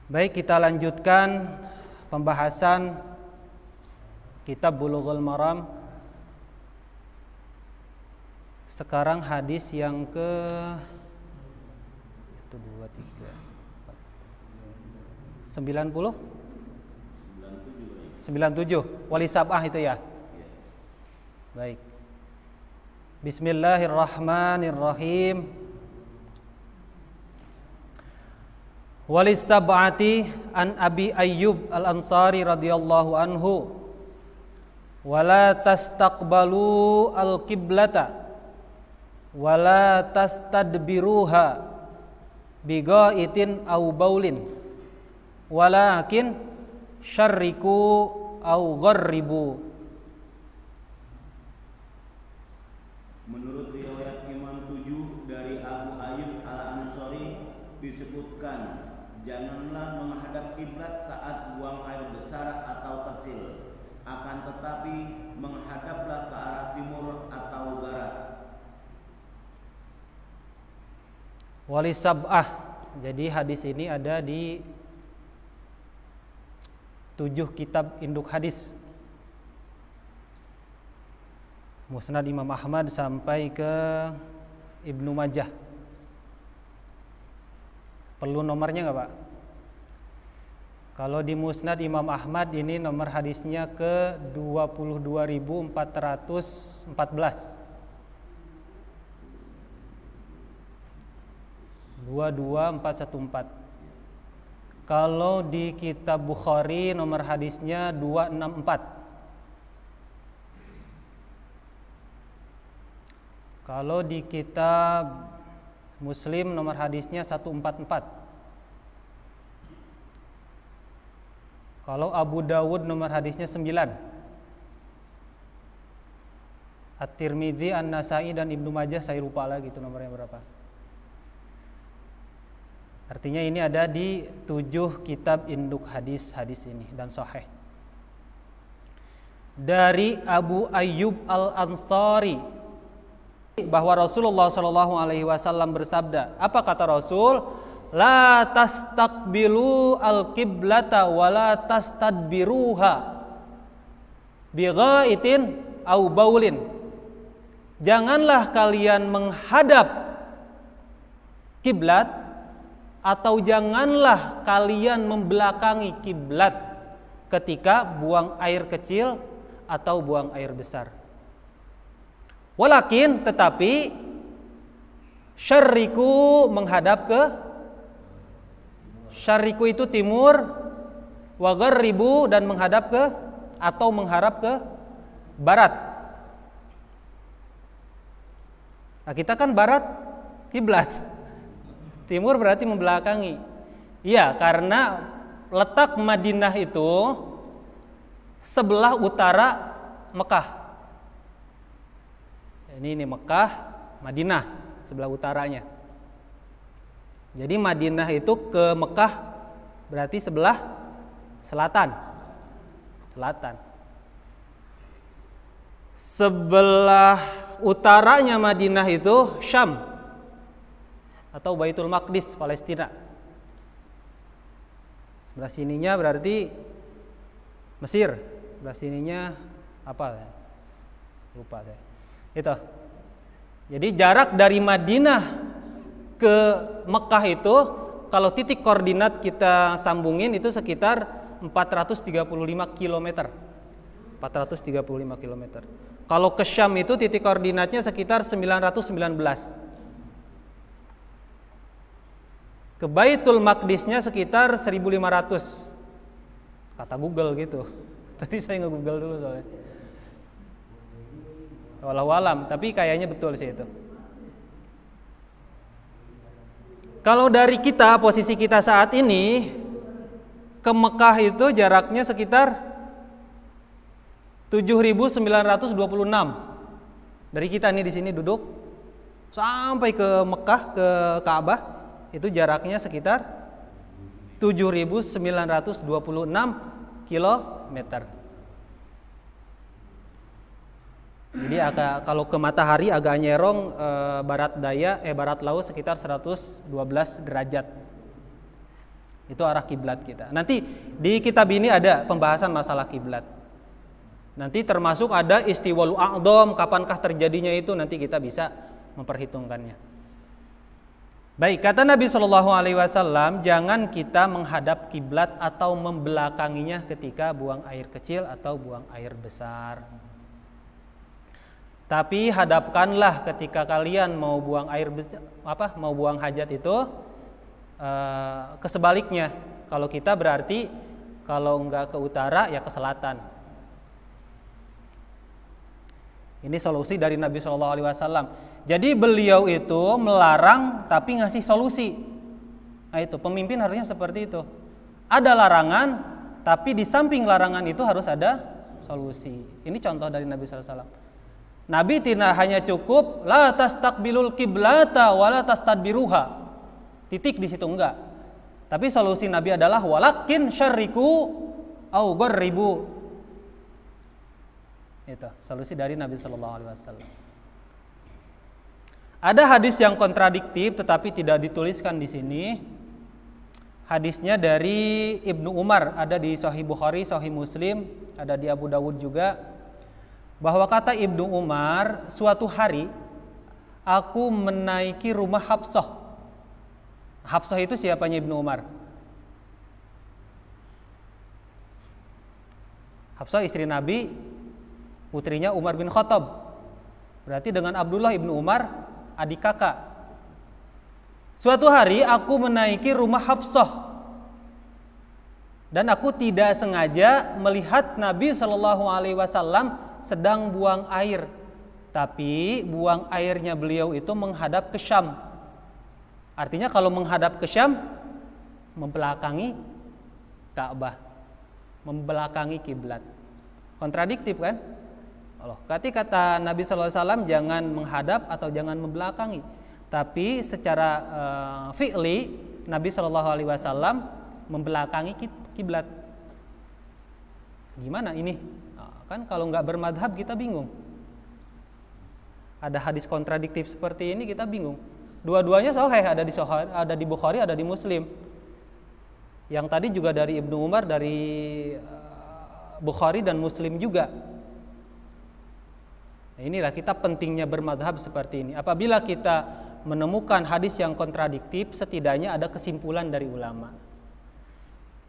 Baik, kita lanjutkan pembahasan Kitab Bulughul Maram. Sekarang hadis yang ke 1, 2, 3, 4, 90 97 wali sab'ah itu ya. Baik. Bismillahirrahmanirrahim. Walis sab'ati an Abi Ayyub al-Ansari radhiyallahu anhu, wala tastaqbalu al-qiblata wala tastadbiruha bigaitin aw baulin walakin syarriku aw gharribu. Menurut riwayat Imam 7 dari Abu Ayyub al-Ansari disebutkan, janganlah menghadap kiblat saat buang air besar atau kecil, akan tetapi menghadaplah ke arah timur atau barat. Wali sab'ah. Jadi hadis ini ada di 7 kitab induk hadis. Musnad Imam Ahmad sampai ke Ibnu Majah. Perlu nomornya nggak Pak? Kalau di Musnad Imam Ahmad ini nomor hadisnya ke 22.414. 22414. Kalau di kitab Bukhari nomor hadisnya 264. Kalau di kitab Muslim nomor hadisnya 144. Kalau Abu Dawud nomor hadisnya 9. At-Tirmidzi, An-Nasa'i dan Ibnu Majah saya lupa lagi itu nomornya berapa. Artinya ini ada di 7 kitab induk hadis ini dan sahih. Dari Abu Ayyub al-Ansari bahwa Rasulullah SAW bersabda, apa kata Rasul? La tastaqbilu al-qiblata wa la tastadbiruha bighaitin au baulin. Janganlah kalian menghadap kiblat atau janganlah kalian membelakangi kiblat ketika buang air kecil atau buang air besar. Walakin tetapi syarriku menghadap ke, syarriku itu timur, wa gharribu dan menghadap ke atau mengharap ke barat. Nah, kita kan barat kiblat. Timur berarti membelakangi. Iya, karena letak Madinah itu sebelah utara Mekah. Ini Mekah, Madinah sebelah utaranya. Jadi Madinah itu ke Mekah berarti sebelah selatan. Sebelah utaranya Madinah itu Syam atau Baitul Maqdis, Palestina. Sebelah sininya berarti Mesir. Sebelah sininya apa? Lupa saya. Itu. Jadi jarak dari Madinah ke Mekah itu kalau titik koordinat kita sambungin itu sekitar 435 km. 435 km. Kalau ke Syam itu titik koordinatnya sekitar 919. Ke Baitul Maqdisnya sekitar 1500. Kata Google gitu. Tadi saya nge-Google dulu soalnya. Wallahu alam, tapi kayaknya betul sih itu. Kalau dari kita, posisi kita saat ini ke Mekah itu jaraknya sekitar 7.926. Dari kita nih di sini duduk sampai ke Mekah, ke Ka'bah itu jaraknya sekitar 7.926 kilometer. Jadi kalau ke matahari agak nyerong barat laut sekitar 112 derajat. Itu arah kiblat kita. Nanti di kitab ini ada pembahasan masalah kiblat. Nanti termasuk ada istiwal a'dham, kapankah terjadinya itu, nanti kita bisa memperhitungkannya. Baik, kata Nabi Shallallahu Alaihi Wasallam, jangan kita menghadap kiblat atau membelakanginya ketika buang air kecil atau buang air besar. Tapi hadapkanlah ketika kalian mau buang mau buang hajat itu kesebaliknya. Kalau kita berarti kalau enggak ke utara ya ke selatan. Ini solusi dari Nabi Shallallahu Alaihi Wasallam. Jadi beliau itu melarang tapi ngasih solusi. Nah itu pemimpin harusnya seperti itu. Ada larangan tapi di samping larangan itu harus ada solusi. Ini contoh dari Nabi Shallallahu Alaihi Wasallam. Nabi tidak hanya cukup la tastaqbilul qiblata wala tastadbiruha. Titik di situ enggak. Tapi solusi Nabi adalah walakin syarriku au gharribu. Itu solusi dari Nabi Shallallahu Alaihi Wasallam. Ada hadis yang kontradiktif tetapi tidak dituliskan di sini. Hadisnya dari Ibnu Umar, ada di Sahih Bukhari, Sahih Muslim, ada di Abu Dawud juga. Bahwa kata Ibnu Umar, suatu hari aku menaiki rumah Hafsah. Hafsah itu siapanya Ibnu Umar? Hafsah istri Nabi, putrinya Umar bin Khattab. Berarti dengan Abdullah Ibnu Umar, adik kakak. Suatu hari aku menaiki rumah Hafsah dan aku tidak sengaja melihat Nabi Shallallahu Alaihi Wasallam sedang buang air, tapi buang airnya beliau itu menghadap ke Syam. Artinya kalau menghadap ke Syam, membelakangi Ka'bah, membelakangi kiblat. Kontradiktif kan? Ketika kata Nabi Sallallahu Alaihi Wasallam jangan menghadap atau jangan membelakangi, tapi secara fi'li Nabi Sallallahu Alaihi Wasallam membelakangi kiblat. Gimana ini? Kan kalau nggak bermadhab kita bingung. Ada hadis kontradiktif seperti ini kita bingung. Dua-duanya sahih, ada di Bukhari, ada di Muslim. Yang tadi juga dari Ibnu Umar, dari Bukhari dan Muslim juga. Nah, inilah kita pentingnya bermadhab seperti ini. Apabila kita menemukan hadis yang kontradiktif, setidaknya ada kesimpulan dari ulama.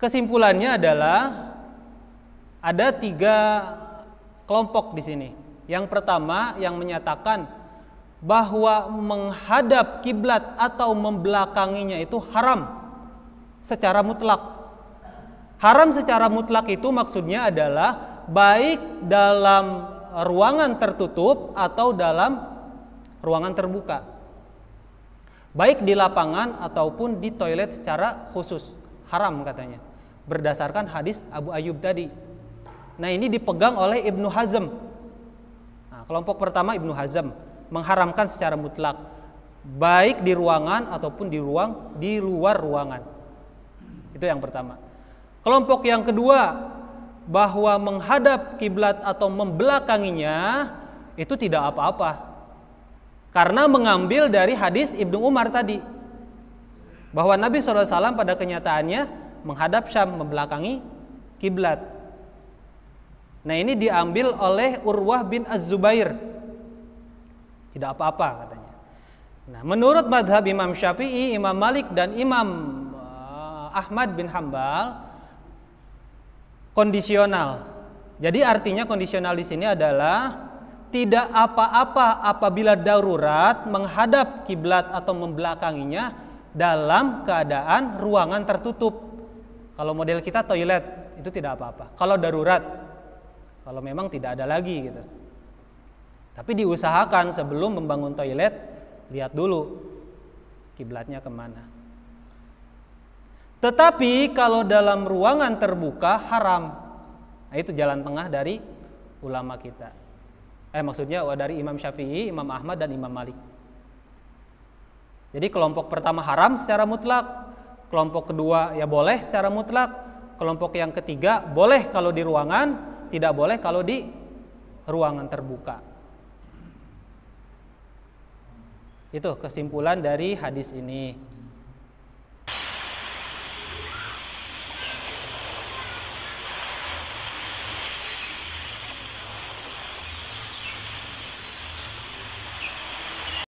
Kesimpulannya adalah ada 3 kelompok di sini. Yang pertama yang menyatakan bahwa menghadap kiblat atau membelakanginya itu haram secara mutlak. Haram secara mutlak itu maksudnya adalah baik dalam ruangan tertutup atau dalam ruangan terbuka. Baik di lapangan ataupun di toilet secara khusus. Haram katanya. Berdasarkan hadis Abu Ayyub tadi. Nah ini dipegang oleh Ibnu Hazm. Nah, kelompok pertama Ibnu Hazm mengharamkan secara mutlak, baik di ruangan ataupun di luar ruangan. Itu yang pertama. Kelompok yang kedua, bahwa menghadap kiblat atau membelakanginya itu tidak apa-apa, karena mengambil dari hadis Ibnu Umar tadi, bahwa Nabi SAW pada kenyataannya menghadap Syam, membelakangi kiblat. Nah ini diambil oleh Urwah bin Az-Zubair, tidak apa-apa katanya. Nah menurut madhab Imam Syafi'i, Imam Malik dan Imam Ahmad bin Hambal, kondisional. Jadi artinya kondisional di sini adalah tidak apa-apa apabila darurat menghadap kiblat atau membelakanginya dalam keadaan ruangan tertutup. Kalau model kita toilet itu tidak apa-apa. Kalau darurat, kalau memang tidak ada lagi gitu. Tapi diusahakan sebelum membangun toilet, lihat dulu kiblatnya kemana. Tetapi kalau dalam ruangan terbuka haram. Nah, itu jalan tengah dari ulama kita. Maksudnya dari Imam Syafi'i, Imam Ahmad dan Imam Malik. Jadi kelompok pertama haram secara mutlak, kelompok kedua ya boleh secara mutlak, kelompok yang ketiga boleh kalau di ruangan, tidak boleh kalau di ruangan terbuka. Itu kesimpulan dari hadis ini.